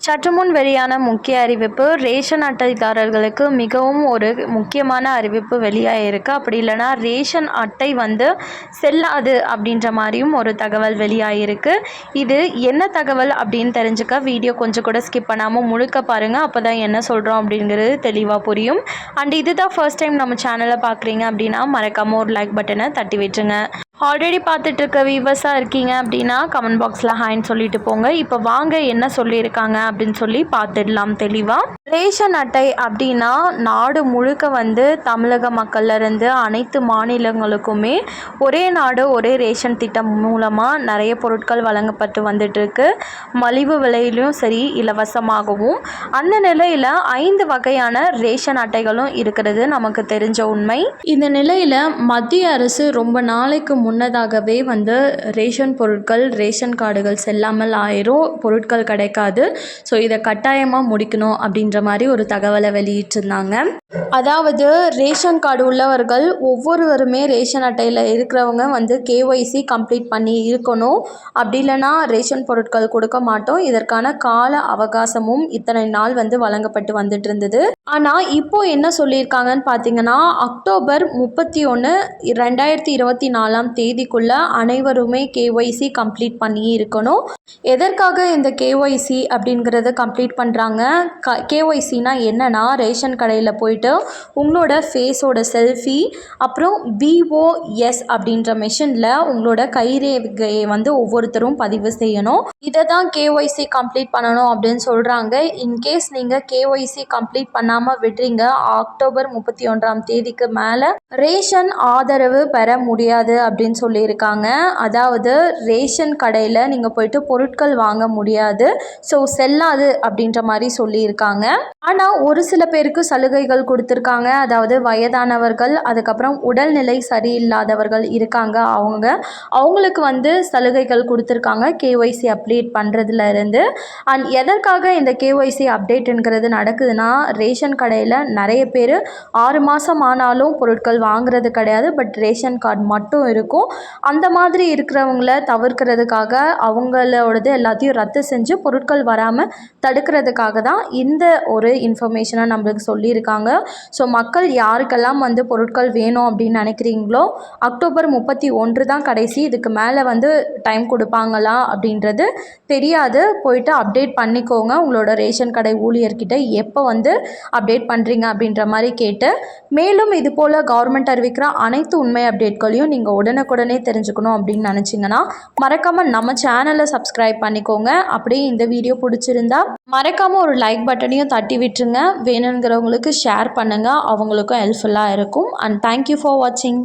சற்று முன் வெளியான முக்கிய அறிவிப்பு, ரேஷன் அட்டைதாரர்களுக்கு மிகவும் ஒரு முக்கியமான அறிவிப்பு வெளியாகிருக்கு. அப்படி இல்லைனா ரேஷன் அட்டை செல்லாது அப்படின்ற மாதிரியும் ஒரு தகவல் வெளியாகிருக்கு. இது என்ன தகவல் அப்படின்னு தெரிஞ்சுக்க வீடியோ கொஞ்சம் கூட ஸ்கிப் பண்ணாமல் முழுக்க பாருங்கள். அப்போ தான் என்ன சொல்கிறோம் அப்படிங்கிறது தெளிவாக புரியும். அண்ட் இதுதான் ஃபர்ஸ்ட் டைம் நம்ம சேனலை பார்க்குறீங்க அப்படின்னா மறக்காமல் ஒரு லைக் பட்டனை தட்டி விட்டுருங்க. ஆல்ரெடி பார்த்துட்டு இருக்க வியூவர்ஸாக இருக்கீங்க அப்படின்னா கமெண்ட் பாக்ஸில் ஹாய்ன்னு சொல்லிட்டு போங்க. இப்போ வாங்க என்ன சொல்லியிருக்காங்க அப்படின்னு சொல்லி பார்த்துடலாம் தெளிவாக. ரேஷன் அட்டை அப்படின்னா நாடு முழுக்க தமிழக மக்கள்லேருந்து அனைத்து மாநிலங்களுக்குமே ஒரே நாடு ஒரே ரேஷன் திட்டம் மூலமாக நிறைய பொருட்கள் வழங்கப்பட்டு வந்துட்டுருக்கு. மலிவு விலையிலும் சரி, இலவசமாகவும். அந்த நிலையில் 5 வகையான ரேஷன் அட்டைகளும் இருக்கிறது நமக்கு தெரிஞ்ச உண்மை. இந்த நிலையில் மத்திய அரசு ரொம்ப நாளைக்கு முன்னதாகவே ரேஷன் பொருட்கள், ரேஷன் கார்டுகள் செல்லாமல் ஆயிரும், பொருட்கள் கிடைக்காது. ஸோ இதை கட்டாயமாக முடிக்கணும் அப்படின்ற மாதிரி ஒரு தகவலை வெளியிட்டிருந்தாங்க. அதாவது ரேஷன் கார்டு உள்ளவர்கள் ஒவ்வொருவருமே ரேஷன் அட்டையில் இருக்கிறவங்க கேஒய்சி கம்ப்ளீட் பண்ணி இருக்கணும். அப்படி இல்லைனா ரேஷன் பொருட்கள் கொடுக்க மாட்டோம். இதற்கான கால அவகாசமும் இத்தனை நாள் வழங்கப்பட்டு வந்துட்டு இருந்தது. ஆனால் இப்போ என்ன சொல்லியிருக்காங்கன்னு பார்த்தீங்கன்னா, அக்டோபர் 31, 2024 தேதிக்குள்ள அனைவருமே கேஒய்சி கம்ப்ளீட் பண்ணி இருக்கணும். எதற்காக இந்த கேஒய்சி அப்படிங்கிறத கம்ப்ளீட் பண்ணுறாங்க? கேஒய்சினா என்னன்னா, ரேஷன் கடையில் போயிட்டு உங்களோட ஃபேஸோட செல்ஃபி, அப்புறம் பிஓஎஸ் அப்படின்ற மெஷினில் உங்களோட கைரேகையை ஒவ்வொருத்தரும் பதிவு செய்யணும். இதை தான் கேஒய்சி கம்ப்ளீட் பண்ணணும் அப்படின்னு சொல்கிறாங்க. இன்கேஸ் நீங்கள் கேஒய்சி கம்ப்ளீட் பண்ணாமல் விடுறீங்க, அக்டோபர் 31 தேதிக்கு மேலே ரேஷன் ஆதரவு பெற முடியாது அப்படின்னு சொல்லியிருக்காங்க. அதாவது ரேஷன் கடையில் நீங்கள் போயிட்டு பொருட்கள் வாங்க முடியாது, ஸோ செல்லாது அப்படின்ற மாதிரி சொல்லியிருக்காங்க. ஆனால் ஒரு சில பேருக்கு சலுகைகள் கொடுத்துருக்காங்க. அதாவது வயதானவர்கள், அதுக்கப்புறம் உடல்நிலை சரியில்லாதவர்கள் இருக்காங்க, அவங்களுக்கு சலுகைகள் கொடுத்துருக்காங்க கேஒய்சி அப்டேட் பண்ணுறதுல இருந்து. அண்ட் எதற்காக இந்த கேஒய்சி அப்டேட்டுங்கிறது நடக்குதுன்னா, ரேஷன் கடையில் நிறைய பேர் 6 மாதம் ஆனாலும் பொருட்கள் வாங்குறது கிடையாது, பட் ரேஷன் கார்டு மட்டும் இருக்கும். அந்த மாதிரி இருக்கிறவங்கள தவிர்க்கிறதுக்காக அவங்களோடது எல்லாத்தையும் ரத்து செஞ்சு பொருட்கள் வராமல் தடுக்கிறதுக்காக தான் இந்த ஒரு இன்ஃபர்மேஷனை நம்மளுக்கு சொல்லியிருக்காங்க. ஸோ மக்கள் யாருக்கெல்லாம் பொருட்கள் வேணும் அப்படின்னு நினைக்கிறீங்களோ, அக்டோபர் 31 தான் கடைசி. இதுக்கு மேலே டைம் கொடுப்பாங்களா அப்படின்றது தெரியாது. போயிட்டு அப்டேட் பண்ணிக்கோங்க. உங்களோட ரேஷன் கடை ஊழியர்கிட்ட எப்போ அப்டேட் பண்ணுறீங்க அப்படின்ற மாதிரி கேட்டு, மேலும் இது போல் கவர்மெண்ட் அறிவிக்கிற அனைத்து உண்மை அப்டேட்களையும் நீங்கள் உடனுக்குடனே தெரிஞ்சுக்கணும் அப்படின்னு நினச்சிங்கன்னா மறக்காமல் நம்ம சேனலை சப்ஸ்கிரைப் பண்ணிக்கோங்க. அப்படியே இந்த வீடியோ பிடிச்சிருந்தா மறக்காமல் ஒரு லைக் பட்டனையும் தட்டி விட்டுருங்க. வேணுங்கிறவங்களுக்கு ஷேர் பண்ணுங்கள், அவங்களுக்கும் ஹெல்ப்ஃபுல்லாக இருக்கும். அண்ட் தேங்க்யூ ஃபார் வாட்சிங்.